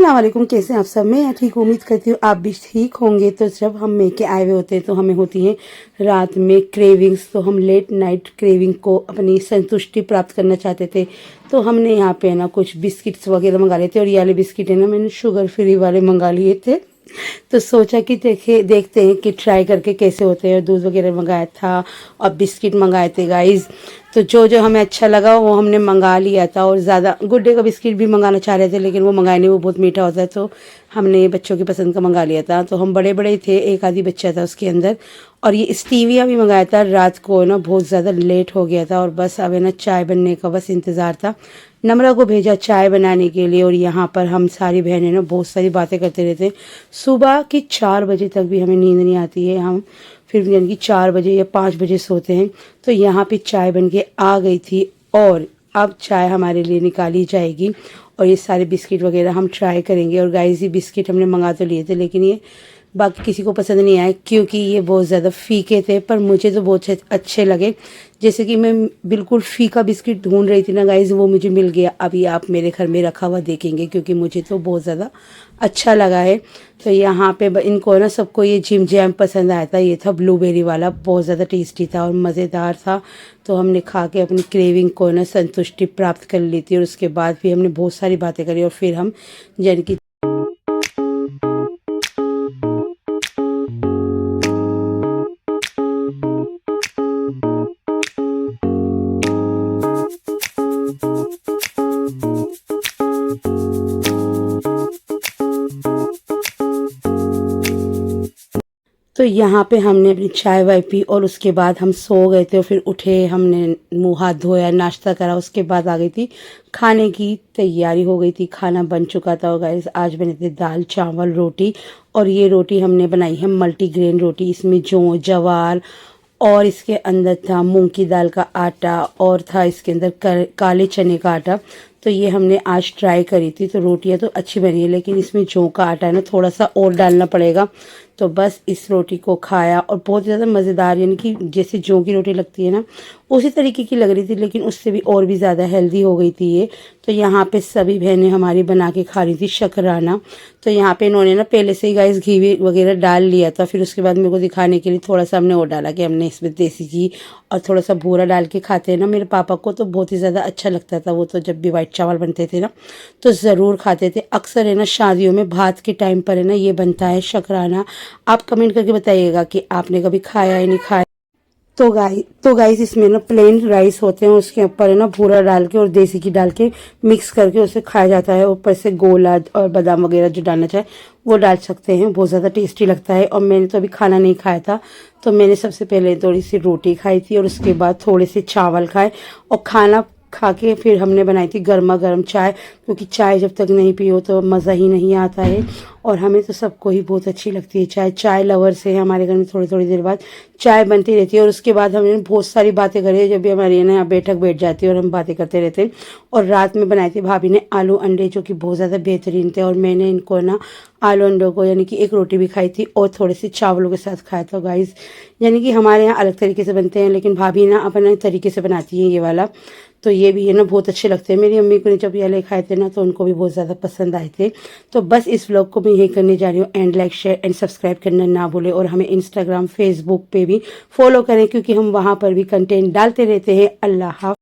अस्सलाम वालेकुम, कैसे हैं आप सब। मैं ठीक उम्मीद करती हूँ आप भी ठीक होंगे। तो जब हम मेके आए हुए होते हैं तो हमें होती है रात में क्रेविंग्स, तो हम लेट नाइट क्रेविंग को अपनी संतुष्टि प्राप्त करना चाहते थे। तो हमने यहाँ पे ना कुछ बिस्किट्स वगैरह मंगा लिए थे, और ये वाले बिस्किट है ना मैंने शुगर फ्री वाले मंगा लिए थे। तो सोचा कि देखते हैं कि ट्राई करके कैसे होते हैं। दूध वगैरह मंगाया था और बिस्किट मंगाए थे गाइस। तो जो जो हमें अच्छा लगा वो हमने मंगा लिया था। और ज़्यादा गुड डे का बिस्किट भी मंगाना चाह रहे थे, लेकिन वो मंगाए नहीं, वो बहुत मीठा होता है। तो हमने बच्चों की पसंद का मंगा लिया था। तो हम बड़े बड़े ही थे, एक आधी बच्चा था उसके अंदर। और ये स्टीविया भी मंगाया था। रात को ना बहुत ज़्यादा लेट हो गया था, और बस अब है ना चाय बनने का बस इंतज़ार था। नम्रा को भेजा चाय बनाने के लिए, और यहाँ पर हम सारी बहनें ना बहुत सारी बातें करते रहते हैं। सुबह की 4 बजे तक भी हमें नींद नहीं आती है। हम फिर यानी कि 4 बजे या 5 बजे सोते हैं। तो यहाँ पे चाय बन के आ गई थी, और अब चाय हमारे लिए निकाली जाएगी। और ये सारे बिस्किट वगैरह हम ट्राई करेंगे। और गाइस ये बिस्किट हमने मंगा तो लिए थे, लेकिन ये बाकी किसी को पसंद नहीं आए, क्योंकि ये बहुत ज़्यादा फीके थे। पर मुझे तो बहुत अच्छे लगे। जैसे कि मैं बिल्कुल फीका बिस्किट ढूंढ रही थी ना गाइस, वो मुझे मिल गया। अभी आप मेरे घर में रखा हुआ देखेंगे, क्योंकि मुझे तो बहुत ज़्यादा अच्छा लगा है। तो यहाँ पे इनको ना सबको ये जिम जैम पसंद आया था। ये था ब्लूबेरी वाला, बहुत ज़्यादा टेस्टी था और मज़ेदार था। तो हमने खा के अपनी क्रेविंग को ना संतुष्टि प्राप्त कर ली थी। और उसके बाद भी हमने बहुत सारी बातें करी, और फिर हम यानी कि तो यहाँ पे हमने अपनी चाय वाय पी, और उसके बाद हम सो गए थे। और फिर उठे, हमने मुंह हाथ धोया, नाश्ता करा, उसके बाद आ गई थी खाने की तैयारी हो गई थी। खाना बन चुका था। और गाइस आज बने थे दाल चावल रोटी। और ये रोटी हमने बनाई है मल्टीग्रेन रोटी। इसमें जौ जवार, और इसके अंदर था मूंग की दाल का आटा, और था इसके अंदर काले चने का आटा। तो ये हमने आज ट्राई करी थी। तो रोटियां तो अच्छी बनी है, लेकिन इसमें जौ का आटा है ना, थोड़ा सा और डालना पड़ेगा। तो बस इस रोटी को खाया, और बहुत ज़्यादा मज़ेदार, यानी कि जैसे जौ की रोटी लगती है ना उसी तरीके की लग रही थी, लेकिन उससे भी और भी ज़्यादा हेल्दी हो गई थी ये। तो यहाँ पे सभी बहनें हमारी बना के खा रही थी शकराना। तो यहाँ पे इन्होंने ना पहले से ही गाइस घी वगैरह डाल लिया था। फिर उसके बाद मेरे को दिखाने के लिए थोड़ा सा हमने और डाला कि हमने इसमें देसी घी और थोड़ा सा भूरा डाल के खाते हैं ना। मेरे पापा को तो बहुत ही ज़्यादा अच्छा लगता था। वो तो जब भी वाइट चावल बनते थे ना तो ज़रूर खाते थे। अक्सर है ना शादियों में भात के टाइम पर है ना ये बनता है शकराना। आप कमेंट करके बताइएगा कि आपने कभी खाया या नहीं खाया। तो गाइस इसमें ना प्लेन राइस होते हैं, उसके ऊपर है ना भूरा डाल के और देसी घी डाल के मिक्स करके उसे खाया जाता है। ऊपर से गोला और बादाम वगैरह जो डालना चाहे वो डाल सकते हैं। बहुत ज़्यादा टेस्टी लगता है। और मैंने तो अभी खाना नहीं खाया था, तो मैंने सबसे पहले थोड़ी सी रोटी खाई थी, और उसके बाद थोड़े से चावल खाए। और खाना खा के फिर हमने बनाई थी गर्मा गर्म चाय, क्योंकि चाय जब तक नहीं पियो तो मज़ा ही नहीं आता है। और हमें तो सबको ही बहुत अच्छी लगती है चाय। चाय लवर से हमारे घर में थोड़ी थोड़ी देर बाद चाय बनती रहती है। और उसके बाद हमने बहुत सारी बातें करी। जब भी हमारी यहाँ बैठक बैठ जाती है और हम बातें करते रहते हैं। और रात में बनाए थे भाभी ने आलू अंडे, जो कि बहुत ज़्यादा बेहतरीन थे। और मैंने इनको ना आलू अंडों को यानी कि एक रोटी भी खाई थी, और थोड़े से चावलों के साथ खाया था गाइस। यानी कि हमारे यहाँ अलग तरीके से बनते हैं, लेकिन भाभी ना अपने तरीके से बनाती हैं ये वाला। तो ये भी है ना बहुत अच्छे लगते हैं। मेरी अम्मी को ने जब ये वाले खाए थे ना तो उनको भी बहुत ज़्यादा पसंद आए थे। तो बस इस व्लॉग को मैं यही करने जा रही हूँ। And like share and subscribe करना ना भूलें। और हमें इंस्टाग्राम फेसबुक पे भी फॉलो करें, क्योंकि हम वहाँ पर भी कंटेंट डालते रहते हैं। अल्लाह हाफ़िज़।